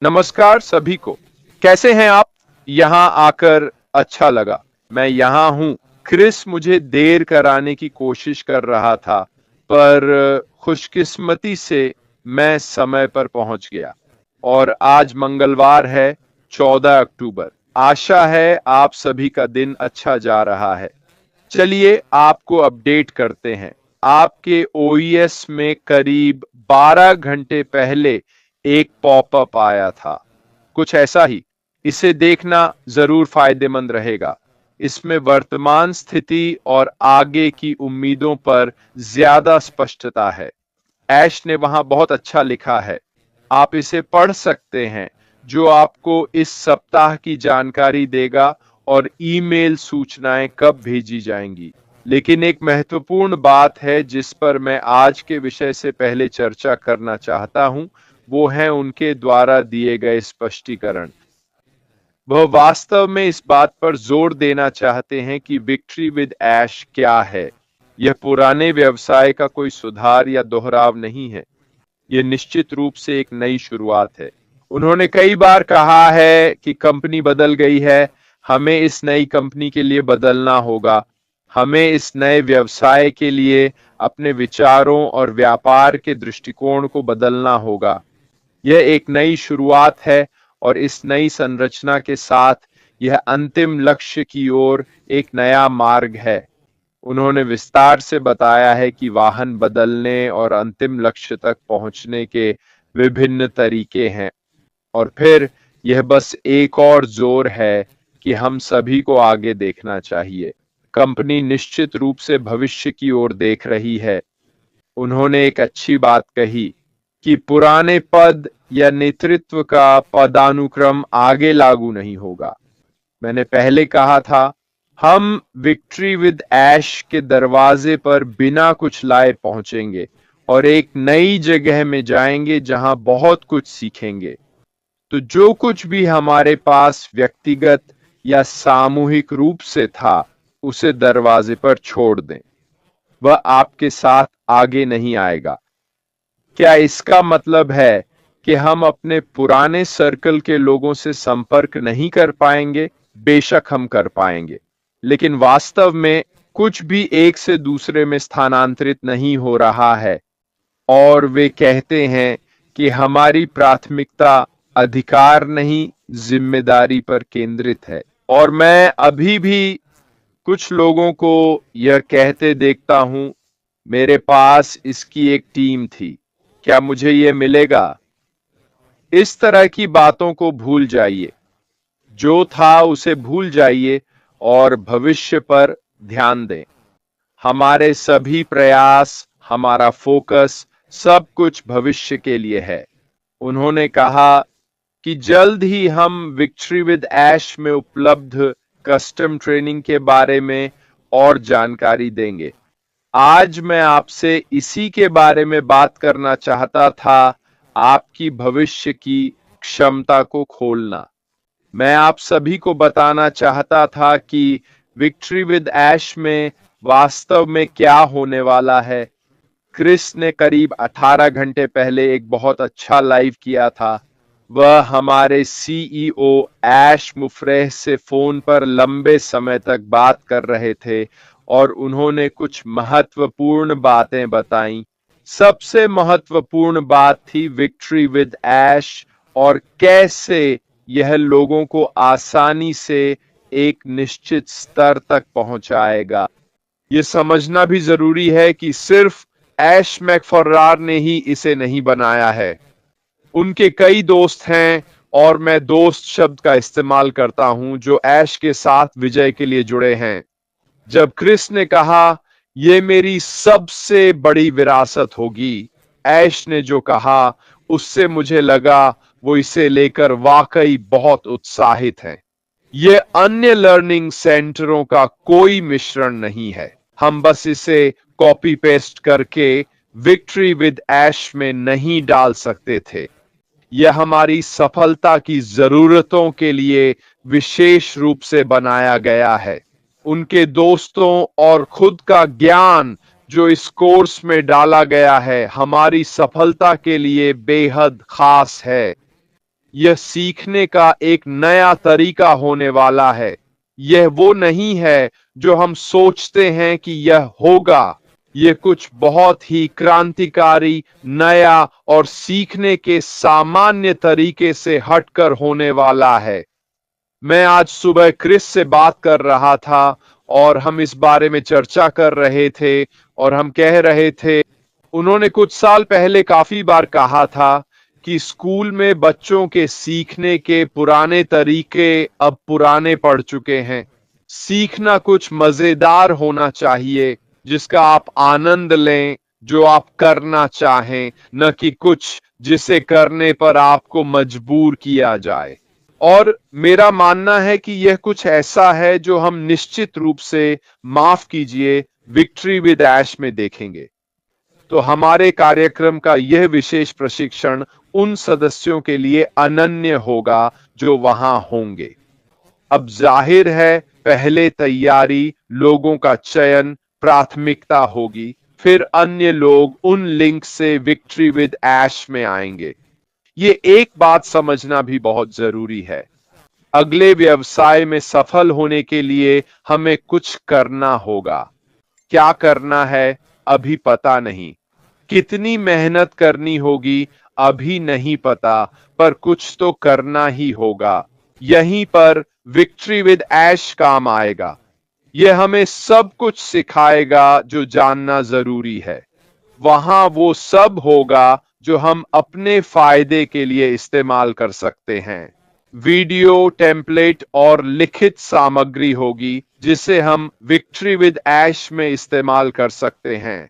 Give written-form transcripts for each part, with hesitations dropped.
नमस्कार सभी को। कैसे हैं आप? यहाँ आकर अच्छा लगा। मैं यहाँ हूँ। क्रिस मुझे देर कराने की कोशिश कर रहा था, पर खुशकिस्मती से मैं समय पर पहुंच गया। और आज मंगलवार है, 14 अक्टूबर। आशा है आप सभी का दिन अच्छा जा रहा है। चलिए आपको अपडेट करते हैं। आपके ओईएस में करीब 12 घंटे पहले एक पॉपअप आया था, कुछ ऐसा ही। इसे देखना जरूर फायदेमंद रहेगा। इसमें वर्तमान स्थिति और आगे की उम्मीदों पर ज्यादा स्पष्टता है। ऐश ने वहां बहुत अच्छा लिखा है। आप इसे पढ़ सकते हैं, जो आपको इस सप्ताह की जानकारी देगा और ईमेल सूचनाएं कब भेजी जाएंगी। लेकिन एक महत्वपूर्ण बात है जिस पर मैं आज के विषय से पहले चर्चा करना चाहता हूं, वो है उनके द्वारा दिए गए स्पष्टीकरण। वह वास्तव में इस बात पर जोर देना चाहते हैं कि विक्ट्री विद ऐश क्या है। यह पुराने व्यवसाय का कोई सुधार या दोहराव नहीं है। यह निश्चित रूप से एक नई शुरुआत है। उन्होंने कई बार कहा है कि कंपनी बदल गई है, हमें इस नई कंपनी के लिए बदलना होगा। हमें इस नए व्यवसाय के लिए अपने विचारों और व्यापार के दृष्टिकोण को बदलना होगा। यह एक नई शुरुआत है और इस नई संरचना के साथ यह अंतिम लक्ष्य की ओर एक नया मार्ग है। उन्होंने विस्तार से बताया है कि वाहन बदलने और अंतिम लक्ष्य तक पहुंचने के विभिन्न तरीके हैं। और फिर यह बस एक और जोर है कि हम सभी को आगे देखना चाहिए। कंपनी निश्चित रूप से भविष्य की ओर देख रही है। उन्होंने एक अच्छी बात कही कि पुराने पद या नेतृत्व का पदानुक्रम आगे लागू नहीं होगा। मैंने पहले कहा था, हम विक्ट्री विद ऐश के दरवाजे पर बिना कुछ लाए पहुंचेंगे और एक नई जगह में जाएंगे जहां बहुत कुछ सीखेंगे। तो जो कुछ भी हमारे पास व्यक्तिगत या सामूहिक रूप से था, उसे दरवाजे पर छोड़ दें। वह आपके साथ आगे नहीं आएगा। क्या इसका मतलब है कि हम अपने पुराने सर्कल के लोगों से संपर्क नहीं कर पाएंगे? बेशक हम कर पाएंगे, लेकिन वास्तव में कुछ भी एक से दूसरे में स्थानांतरित नहीं हो रहा है। और वे कहते हैं कि हमारी प्राथमिकता अधिकार नहीं, जिम्मेदारी पर केंद्रित है। और मैं अभी भी कुछ लोगों को यह कहते देखता हूं, मेरे पास इसकी एक टीम थी, क्या मुझे यह मिलेगा? इस तरह की बातों को भूल जाइए। जो था उसे भूल जाइए और भविष्य पर ध्यान दें। हमारे सभी प्रयास, हमारा फोकस, सब कुछ भविष्य के लिए है। उन्होंने कहा कि जल्द ही हम विक्ट्री विद ऐश में उपलब्ध कस्टम ट्रेनिंग के बारे में और जानकारी देंगे। आज मैं आपसे इसी के बारे में बात करना चाहता था, आपकी भविष्य की क्षमता को खोलना। मैं आप सभी को बताना चाहता था कि विक्ट्री विद ऐश में वास्तव में क्या होने वाला है। क्रिस ने करीब 18 घंटे पहले एक बहुत अच्छा लाइव किया था। वह हमारे सीईओ ऐश मुफ्रेह से फोन पर लंबे समय तक बात कर रहे थे और उन्होंने कुछ महत्वपूर्ण बातें बताई। सबसे महत्वपूर्ण बात थी विक्ट्री विद ऐश और कैसे यह लोगों को आसानी से एक निश्चित स्तर तक पहुंचाएगा। यह समझना भी जरूरी है कि सिर्फ ऐश मैकफर्रार ने ही इसे नहीं बनाया है। उनके कई दोस्त हैं, और मैं दोस्त शब्द का इस्तेमाल करता हूं, जो ऐश के साथ विजय के लिए जुड़े हैं। जब क्रिस ने कहा यह मेरी सबसे बड़ी विरासत होगी, ऐश ने जो कहा उससे मुझे लगा वो इसे लेकर वाकई बहुत उत्साहित हैं। यह अन्य लर्निंग सेंटरों का कोई मिश्रण नहीं है। हम बस इसे कॉपी पेस्ट करके विक्ट्री विद ऐश में नहीं डाल सकते थे। यह हमारी सफलता की जरूरतों के लिए विशेष रूप से बनाया गया है। उनके दोस्तों और खुद का ज्ञान जो इस कोर्स में डाला गया है, हमारी सफलता के लिए बेहद खास है। यह सीखने का एक नया तरीका होने वाला है। यह वो नहीं है जो हम सोचते हैं कि यह होगा। यह कुछ बहुत ही क्रांतिकारी, नया और सीखने के सामान्य तरीके से हटकर होने वाला है। मैं आज सुबह क्रिस से बात कर रहा था और हम इस बारे में चर्चा कर रहे थे और हम कह रहे थे, उन्होंने कुछ साल पहले काफी बार कहा था कि स्कूल में बच्चों के सीखने के पुराने तरीके अब पुराने पड़ चुके हैं। सीखना कुछ मजेदार होना चाहिए, जिसका आप आनंद लें, जो आप करना चाहें, न कि कुछ जिसे करने पर आपको मजबूर किया जाए। और मेरा मानना है कि यह कुछ ऐसा है जो हम निश्चित रूप से, माफ कीजिए, विक्ट्री विद ऐश में देखेंगे। तो हमारे कार्यक्रम का यह विशेष प्रशिक्षण उन सदस्यों के लिए अनन्य होगा जो वहां होंगे। अब जाहिर है, पहले तैयारी, लोगों का चयन, प्राथमिकता होगी, फिर अन्य लोग उन लिंक से विक्ट्री विद ऐश में आएंगे। ये एक बात समझना भी बहुत जरूरी है। अगले व्यवसाय में सफल होने के लिए हमें कुछ करना होगा। क्या करना है अभी पता नहीं, कितनी मेहनत करनी होगी अभी नहीं पता, पर कुछ तो करना ही होगा। यहीं पर विक्ट्री विद ऐश काम आएगा। यह हमें सब कुछ सिखाएगा जो जानना जरूरी है। वहां वो सब होगा जो हम अपने फायदे के लिए इस्तेमाल कर सकते हैं। वीडियो, टेम्पलेट और लिखित सामग्री होगी जिसे हम विक्ट्री विद ऐश में इस्तेमाल कर सकते हैं।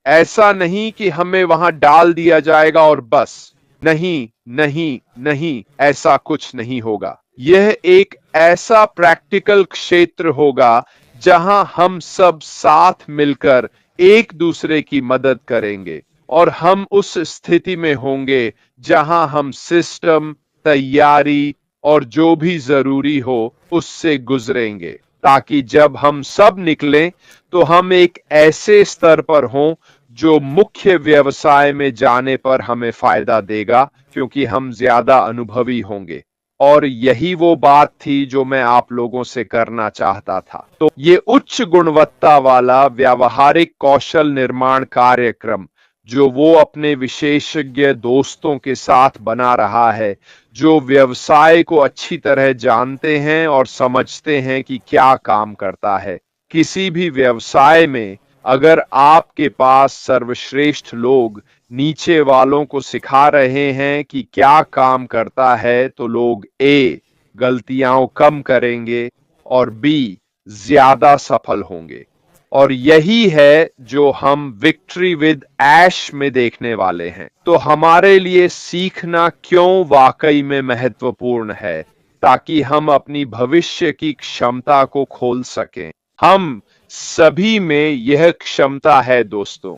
ऐसा नहीं कि हमें वहां डाल दिया जाएगा और बस। नहीं, नहीं, नहीं, ऐसा कुछ नहीं होगा। यह एक ऐसा प्रैक्टिकल क्षेत्र होगा जहां हम सब साथ मिलकर एक दूसरे की मदद करेंगे और हम उस स्थिति में होंगे जहां हम सिस्टम, तैयारी और जो भी जरूरी हो उससे गुजरेंगे, ताकि जब हम सब निकलें तो हम एक ऐसे स्तर पर हों जो मुख्य व्यवसाय में जाने पर हमें फायदा देगा, क्योंकि हम ज्यादा अनुभवी होंगे। और यही वो बात थी जो मैं आप लोगों से करना चाहता था। तो ये उच्च गुणवत्ता वाला व्यावहारिक कौशल निर्माण कार्यक्रम जो वो अपने विशेषज्ञ दोस्तों के साथ बना रहा है, जो व्यवसाय को अच्छी तरह जानते हैं और समझते हैं कि क्या काम करता है। किसी भी व्यवसाय में अगर आपके पास सर्वश्रेष्ठ लोग नीचे वालों को सिखा रहे हैं कि क्या काम करता है, तो लोग ए, गलतियां कम करेंगे और बी, ज्यादा सफल होंगे। और यही है जो हम विक्ट्री विद ऐश में देखने वाले हैं। तो हमारे लिए सीखना क्यों वाकई में महत्वपूर्ण है, ताकि हम अपनी भविष्य की क्षमता को खोल सकें। हम सभी में यह क्षमता है दोस्तों।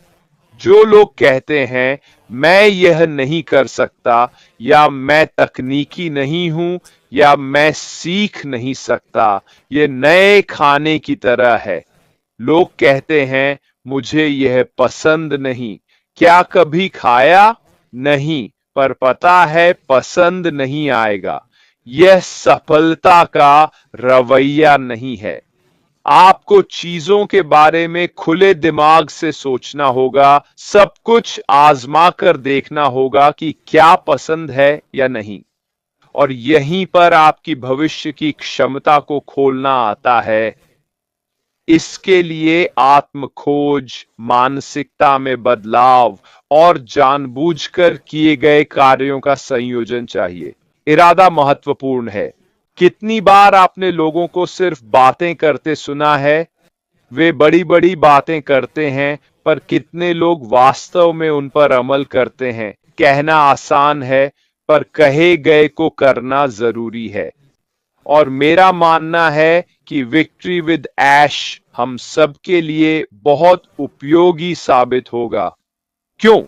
जो लोग कहते हैं मैं यह नहीं कर सकता, या मैं तकनीकी नहीं हूं, या मैं सीख नहीं सकता, यह नए खाने की तरह है। लोग कहते हैं मुझे यह पसंद नहीं। क्या कभी खाया? नहीं, पर पता है पसंद नहीं आएगा। यह सफलता का रवैया नहीं है। आपको चीजों के बारे में खुले दिमाग से सोचना होगा, सब कुछ आजमा कर देखना होगा कि क्या पसंद है या नहीं। और यहीं पर आपकी भविष्य की क्षमता को खोलना आता है। इसके लिए आत्म खोज, मानसिकता में बदलाव और जानबूझकर किए गए कार्यों का संयोजन चाहिए। इरादा महत्वपूर्ण है। कितनी बार आपने लोगों को सिर्फ बातें करते सुना है? वे बड़ी बड़ी बातें करते हैं, पर कितने लोग वास्तव में उन पर अमल करते हैं? कहना आसान है, पर कहे गए को करना जरूरी है। और मेरा मानना है कि विक्ट्री विद ऐश हम सबके लिए बहुत उपयोगी साबित होगा। क्यों?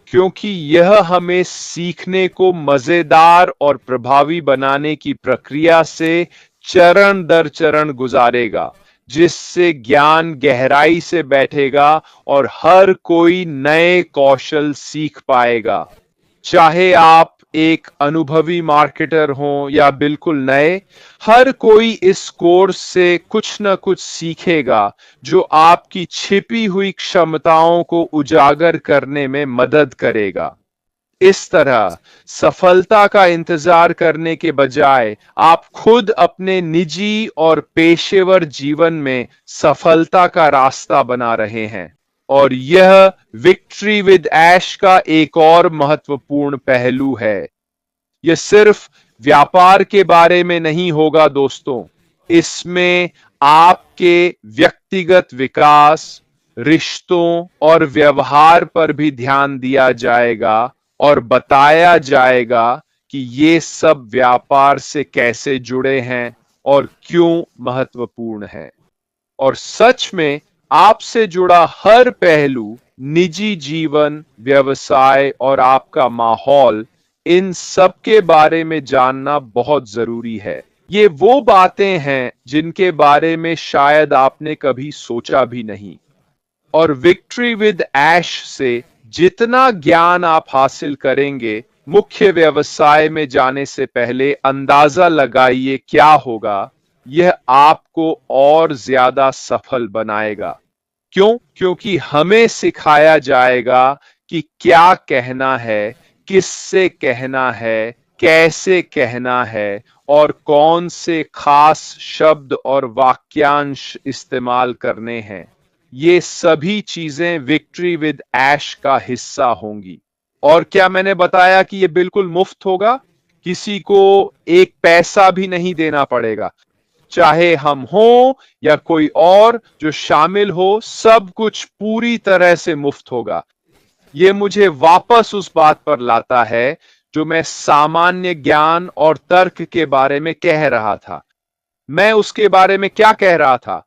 क्योंकि यह हमें सीखने को मजेदार और प्रभावी बनाने की प्रक्रिया से चरण दर चरण गुजारेगा, जिससे ज्ञान गहराई से बैठेगा और हर कोई नए कौशल सीख पाएगा। चाहे आप एक अनुभवी मार्केटर हो या बिल्कुल नए, हर कोई इस कोर्स से कुछ न कुछ सीखेगा जो आपकी छिपी हुई क्षमताओं को उजागर करने में मदद करेगा। इस तरह सफलता का इंतजार करने के बजाय आप खुद अपने निजी और पेशेवर जीवन में सफलता का रास्ता बना रहे हैं। और यह विक्ट्री विद ऐश का एक और महत्वपूर्ण पहलू है। यह सिर्फ व्यापार के बारे में नहीं होगा दोस्तों, इसमें आपके व्यक्तिगत विकास, रिश्तों और व्यवहार पर भी ध्यान दिया जाएगा और बताया जाएगा कि ये सब व्यापार से कैसे जुड़े हैं और क्यों महत्वपूर्ण है। और सच में आपसे जुड़ा हर पहलू, निजी जीवन, व्यवसाय और आपका माहौल, इन सब के बारे में जानना बहुत जरूरी है। ये वो बातें हैं जिनके बारे में शायद आपने कभी सोचा भी नहीं। और विक्ट्री विद ऐश से जितना ज्ञान आप हासिल करेंगे, मुख्य व्यवसाय में जाने से पहले अंदाजा लगाइए क्या होगा। यह आपको और ज्यादा सफल बनाएगा। क्यों? क्योंकि हमें सिखाया जाएगा कि क्या कहना है, किससे कहना है, कैसे कहना है और कौन से खास शब्द और वाक्यांश इस्तेमाल करने हैं। ये सभी चीजें विक्ट्री विद ऐश का हिस्सा होंगी। और क्या मैंने बताया कि ये बिल्कुल मुफ्त होगा? किसी को एक पैसा भी नहीं देना पड़ेगा। चाहे हम हो या कोई और जो शामिल हो, सब कुछ पूरी तरह से मुफ्त होगा। ये मुझे वापस उस बात पर लाता है जो मैं सामान्य ज्ञान और तर्क के बारे में कह रहा था। मैं उसके बारे में क्या कह रहा था?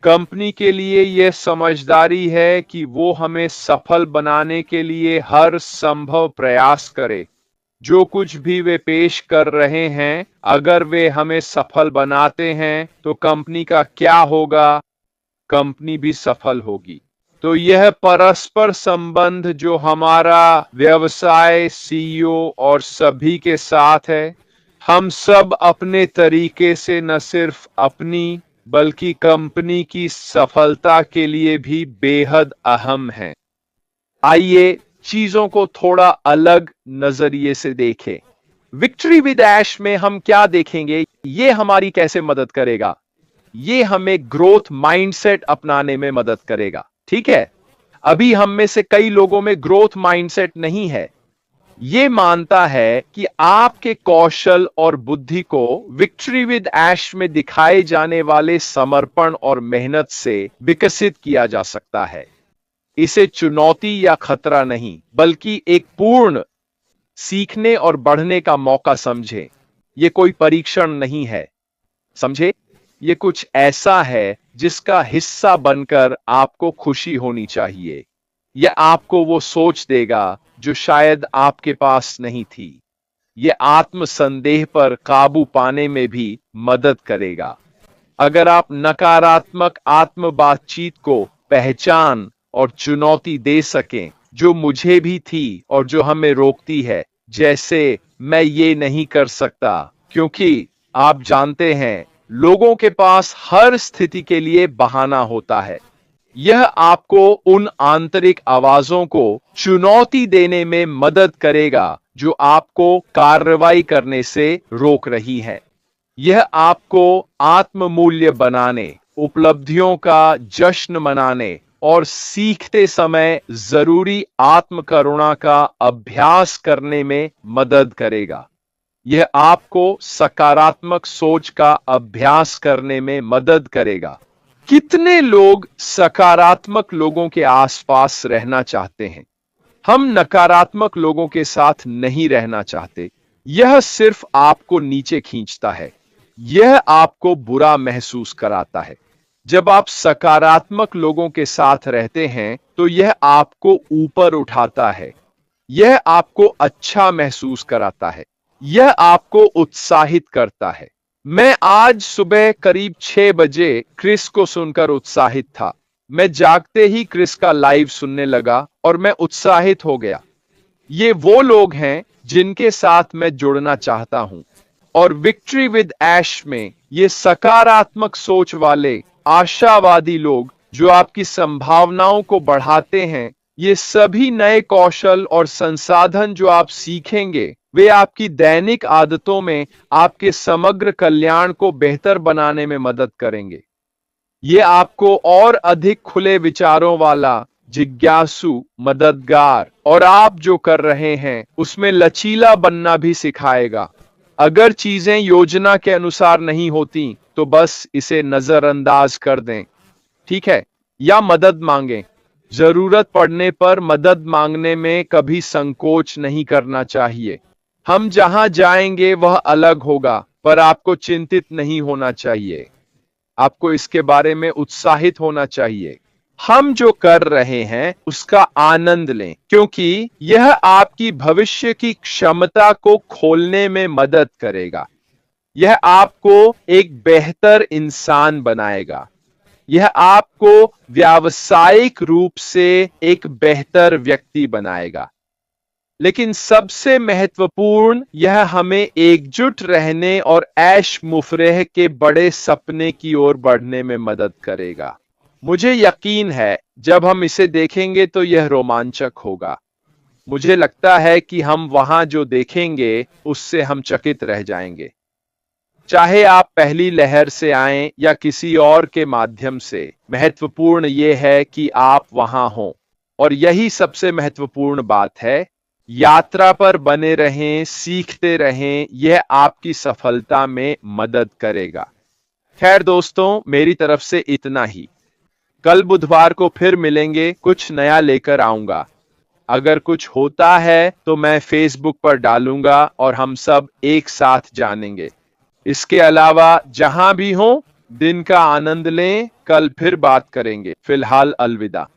कंपनी के लिए यह समझदारी है कि वो हमें सफल बनाने के लिए हर संभव प्रयास करे। जो कुछ भी वे पेश कर रहे हैं, अगर वे हमें सफल बनाते हैं तो कंपनी का क्या होगा? कंपनी भी सफल होगी। तो यह परस्पर संबंध जो हमारा व्यवसाय, सीईओ और सभी के साथ है, हम सब अपने तरीके से न सिर्फ अपनी बल्कि कंपनी की सफलता के लिए भी बेहद अहम है। आइए चीजों को थोड़ा अलग नजरिए से देखें। विक्ट्री विद ऐश में हम क्या देखेंगे? ये हमारी कैसे मदद करेगा? ये हमें ग्रोथ माइंडसेट अपनाने में मदद करेगा। ठीक है, अभी हम में से कई लोगों में ग्रोथ माइंडसेट नहीं है। ये मानता है कि आपके कौशल और बुद्धि को विक्ट्री विद ऐश में दिखाए जाने वाले समर्पण और मेहनत से विकसित किया जा सकता है। इसे चुनौती या खतरा नहीं, बल्कि एक पूर्ण सीखने और बढ़ने का मौका समझें। यह कोई परीक्षण नहीं है, समझे? ये कुछ ऐसा है जिसका हिस्सा बनकर आपको खुशी होनी चाहिए। यह आपको वो सोच देगा जो शायद आपके पास नहीं थी। यह आत्मसंदेह पर काबू पाने में भी मदद करेगा। अगर आप नकारात्मक आत्म बातचीत को पहचान और चुनौती दे सकें, जो मुझे भी थी और जो हमें रोकती है, जैसे मैं ये नहीं कर सकता, क्योंकि आप जानते हैं लोगों के पास हर स्थिति के लिए बहाना होता है। यह आपको उन आंतरिक आवाजों को चुनौती देने में मदद करेगा जो आपको कार्रवाई करने से रोक रही है। यह आपको आत्ममूल्य बनाने, उपलब्धियों का जश्न मनाने और सीखते समय जरूरी आत्मकरुणा का अभ्यास करने में मदद करेगा। यह आपको सकारात्मक सोच का अभ्यास करने में मदद करेगा। कितने लोग सकारात्मक लोगों के आसपास रहना चाहते हैं? हम नकारात्मक लोगों के साथ नहीं रहना चाहते। यह सिर्फ आपको नीचे खींचता है। यह आपको बुरा महसूस कराता है। जब आप सकारात्मक लोगों के साथ रहते हैं तो यह आपको ऊपर उठाता है। यह आपको अच्छा महसूस कराता है। यह आपको उत्साहित करता है। मैं आज सुबह करीब 6 बजे क्रिस को सुनकर उत्साहित था। मैं जागते ही क्रिस का लाइव सुनने लगा और मैं उत्साहित हो गया। ये वो लोग हैं जिनके साथ मैं जुड़ना चाहता हूं। और विक्ट्री विद ऐश में ये सकारात्मक सोच वाले आशावादी लोग जो आपकी संभावनाओं को बढ़ाते हैं, ये सभी नए कौशल और संसाधन जो आप सीखेंगे वे आपकी दैनिक आदतों में आपके समग्र कल्याण को बेहतर बनाने में मदद करेंगे। ये आपको और अधिक खुले विचारों वाला, जिज्ञासु, मददगार और आप जो कर रहे हैं उसमें लचीला बनना भी सिखाएगा। अगर चीजें योजना के अनुसार नहीं होती तो बस इसे नजरअंदाज कर दें, ठीक है? या मदद मांगें। जरूरत पड़ने पर मदद मांगने में कभी संकोच नहीं करना चाहिए। हम जहां जाएंगे वह अलग होगा, पर आपको चिंतित नहीं होना चाहिए। आपको इसके बारे में उत्साहित होना चाहिए। हम जो कर रहे हैं उसका आनंद लें, क्योंकि यह आपकी भविष्य की क्षमता को खोलने में मदद करेगा। यह आपको एक बेहतर इंसान बनाएगा। यह आपको व्यावसायिक रूप से एक बेहतर व्यक्ति बनाएगा। लेकिन सबसे महत्वपूर्ण, यह हमें एकजुट रहने और ऐश मुफरेह के बड़े सपने की ओर बढ़ने में मदद करेगा। मुझे यकीन है जब हम इसे देखेंगे तो यह रोमांचक होगा। मुझे लगता है कि हम वहां जो देखेंगे उससे हम चकित रह जाएंगे। चाहे आप पहली लहर से आएं या किसी और के माध्यम से, महत्वपूर्ण यह है कि आप वहां हों। और यही सबसे महत्वपूर्ण बात है। यात्रा पर बने रहें, सीखते रहें, यह आपकी सफलता में मदद करेगा। खैर दोस्तों, मेरी तरफ से इतना ही। कल बुधवार को फिर मिलेंगे, कुछ नया लेकर आऊंगा। अगर कुछ होता है तो मैं फेसबुक पर डालूंगा और हम सब एक साथ जानेंगे। इसके अलावा जहां भी हो, दिन का आनंद लें। कल फिर बात करेंगे। फिलहाल अलविदा।